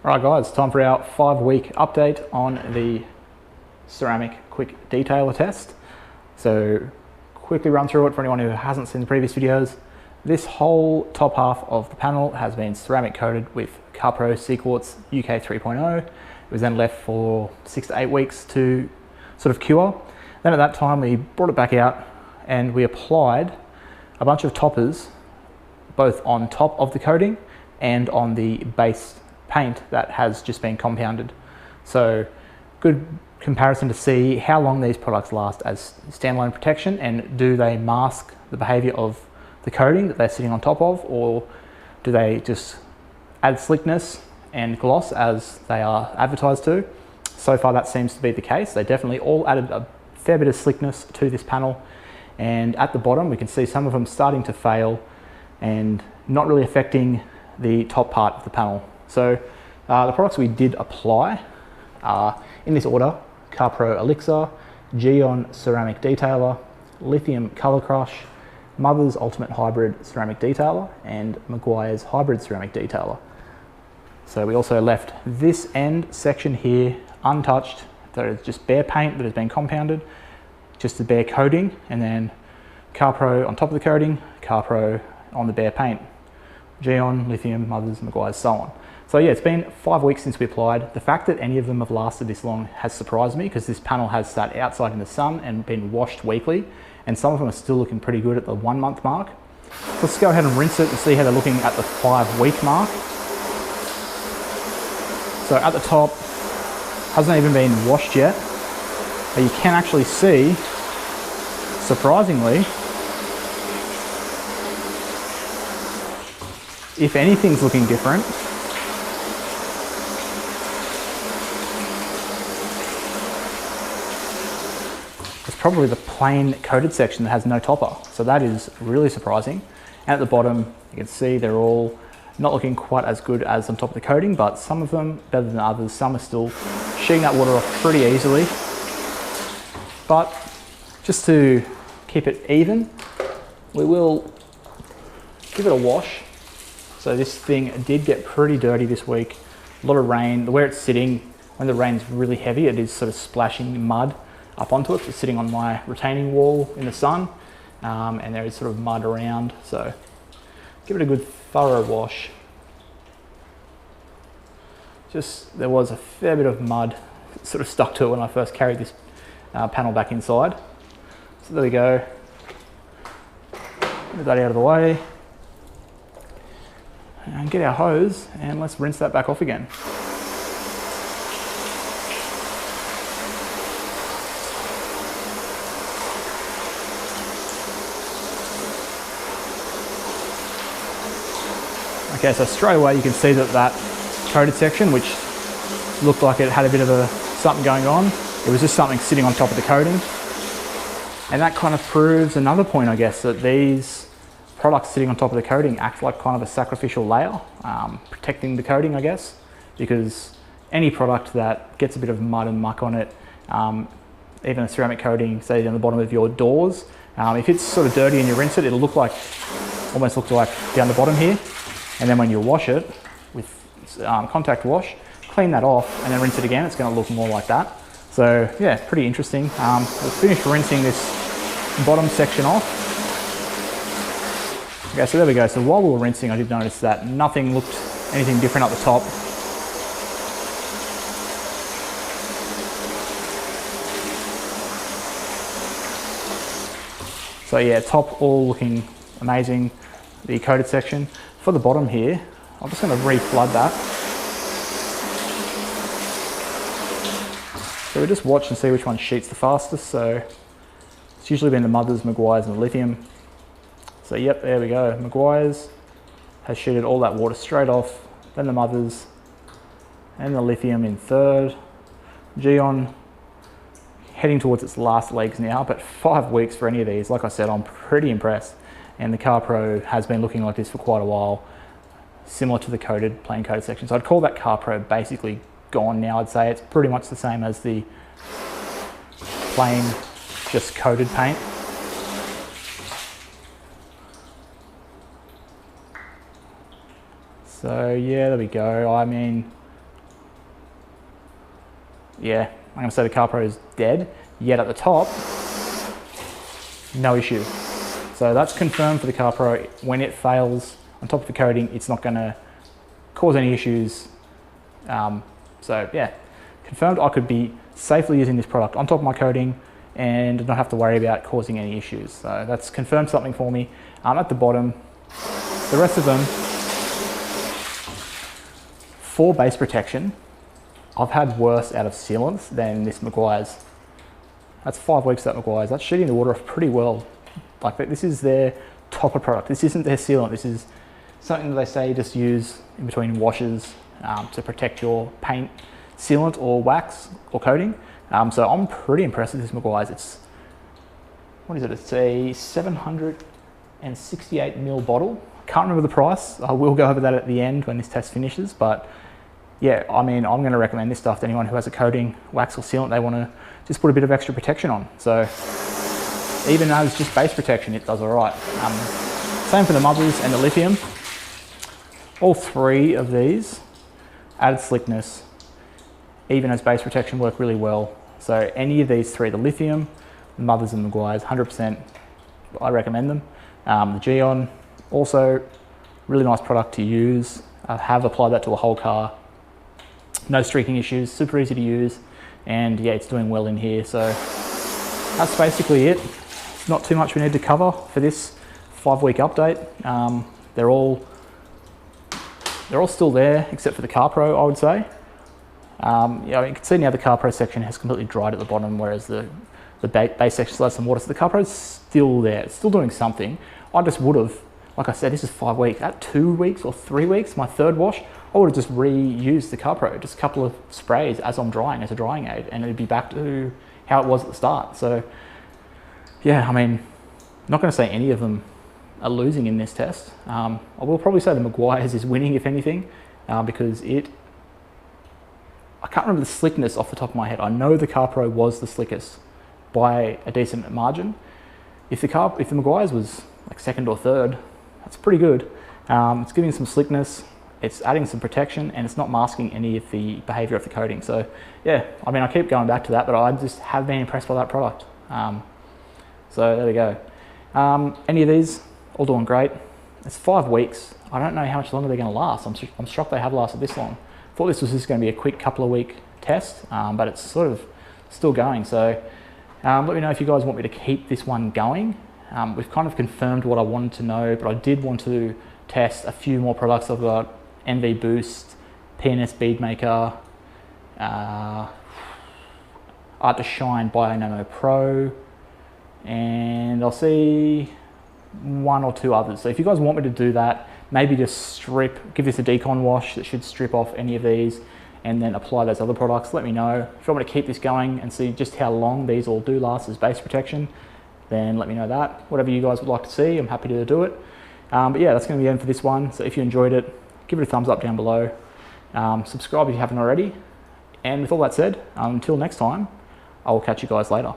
Alright guys, time for our 5-week update on the ceramic quick detailer test. So quickly run through it for anyone who hasn't seen the previous videos. This whole top half of the panel has been ceramic coated with CarPro Seaquartz UK 3.0. It was then left for 6 to 8 weeks to sort of cure. Then at that time we brought it back out and we applied a bunch of toppers both on top of the coating and on the base paint that has just been compounded. So good comparison to see how long these products last as standalone protection, and do they mask the behavior of the coating that they're sitting on top of, or do they just add slickness and gloss as they are advertised to. So far that seems to be the case. They definitely all added a fair bit of slickness to this panel, and at the bottom we can see some of them starting to fail and not really affecting the top part of the panel. So the products we did apply are in this order: CarPro Elixir, Geon Ceramic Detailer, Lithium Color Crush, Mother's Ultimate Hybrid Ceramic Detailer, and Meguiar's Hybrid Ceramic Detailer. So we also left this end section here untouched. There is just bare paint that has been compounded, just the bare coating, and then CarPro on top of the coating, CarPro on the bare paint. Geon, Lithium, Mother's, Meguiar's, so on. So yeah, it's been 5 weeks since we applied. The fact that any of them have lasted this long has surprised me, because this panel has sat outside in the sun and been washed weekly, and some of them are still looking pretty good at the 1 month mark. So let's go ahead and rinse it and see how they're looking at the 5 week mark. So at the top, hasn't even been washed yet, but you can actually see, surprisingly, if anything's looking different, it's probably the plain coated section that has no topper. So that is really surprising. And at the bottom, you can see they're all not looking quite as good as on top of the coating, but some of them better than others. Some are still sheeting that water off pretty easily. But just to keep it even, we will give it a wash. So this thing did get pretty dirty this week. A lot of rain. Where it's sitting, when the rain's really heavy, it is sort of splashing mud up onto it. It's sitting on my retaining wall in the sun, and there is sort of mud around. So give it a good thorough wash. Just, there was a fair bit of mud sort of stuck to it when I first carried this panel back inside. So there we go. Move that out of the way. And get our hose and let's rinse that back off again. Okay, so straight away you can see that that coated section, which looked like it had a bit of something going on, it was just something sitting on top of the coating. And that kind of proves another point, I guess, that these products sitting on top of the coating act like kind of a sacrificial layer, protecting the coating, I guess, because any product that gets a bit of mud and muck on it, even a ceramic coating, say on the bottom of your doors, if it's sort of dirty and you rinse it, it'll look like, almost look like down the bottom here. And then when you wash it with contact wash, clean that off and then rinse it again, it's going to look more like that. So yeah, pretty interesting. We'll finish rinsing this bottom section off. Okay, so there we go. So while we were rinsing, I did notice that nothing looked anything different at the top. So yeah, top all looking amazing, the coated section. For the bottom here, I'm just going to re-flood that. So we just watch and see which one sheets the fastest. So it's usually been the Mother's, Meguiar's, and the Lithium. So yep, there we go. Meguiar's has sheeted all that water straight off. Then the Mother's and the Lithium in third. Geon heading towards its last legs now, but 5 weeks for any of these. Like I said, I'm pretty impressed. And the CarPro has been looking like this for quite a while, similar to the coated, plain coated section. So I'd call that CarPro basically gone now. I'd say it's pretty much the same as the plain, just coated paint. So yeah, there we go. I mean, yeah, I'm going to say the CarPro is dead. Yet at the top, no issue. So that's confirmed for the CarPro. When it fails on top of the coating, it's not going to cause any issues. So yeah, confirmed I could be safely using this product on top of my coating and not have to worry about causing any issues. So that's confirmed something for me. At the bottom, the rest of them, for base protection, I've had worse out of sealants than this Meguiar's. That's 5 weeks at Meguiar's. That's shooting the water off pretty well. Like, this is their topper product. This isn't their sealant. This is something that they say just use in between washes to protect your paint sealant or wax or coating. So I'm pretty impressed with this Meguiar's. It's, what is it? It's a 768 ml bottle. I can't remember the price. I will go over that at the end when this test finishes, but yeah, I mean, I'm going to recommend this stuff to anyone who has a coating, wax or sealant they want to just put a bit of extra protection on. So even as just base protection, it does all right. Same for the mothers and the lithium. All three of these added slickness, even as base protection, work really well. So any of these three, the lithium, the mothers and the Meguiar's, 100%, I recommend them. The Gyeon, also really nice product to use. I have applied that to a whole car. No streaking issues, super easy to use, and yeah, it's doing well in here. So that's basically it. Not too much we need to cover for this 5-week update. They're all still there except for the CarPro, I would say. Yeah, you can see now the CarPro section has completely dried at the bottom, whereas the base section still has some water. So the CarPro's still there, it's still doing something. I just would have, like I said, this is 5 weeks. At 2 weeks or 3 weeks, my third wash, I would have just reused the CarPro, just a couple of sprays as I'm drying, as a drying aid, and it'd be back to how it was at the start. So yeah, I mean, I'm not going to say any of them are losing in this test. I will probably say the Meguiar's is winning, if anything, because I can't remember the slickness off the top of my head. I know the CarPro was the slickest by a decent margin. If the Meguiar's was like second or third, that's pretty good. It's giving some slickness, it's adding some protection, and it's not masking any of the behavior of the coating. So yeah, I mean, I keep going back to that, but I just have been impressed by that product. So there we go. Any of these, all doing great. It's 5 weeks. I don't know how much longer they're going to last. I'm shocked they have lasted this long. Thought this was just going to be a quick couple of week test, but it's sort of still going. So let me know if you guys want me to keep this one going. We've kind of confirmed what I wanted to know, but I did want to test a few more products. I've got NV Boost, PNS Beadmaker, Art to Shine Bio-Nano Pro, and I'll see 1 or 2 others. So if you guys want me to do that, maybe just give this a decon wash that should strip off any of these and then apply those other products, let me know. If you want me to keep this going and see just how long these all do last as base protection, then let me know that. Whatever you guys would like to see, I'm happy to do it. But yeah, that's going to be the end for this one. So if you enjoyed it, give it a thumbs up down below. Subscribe if you haven't already. And with all that said, until next time, I will catch you guys later.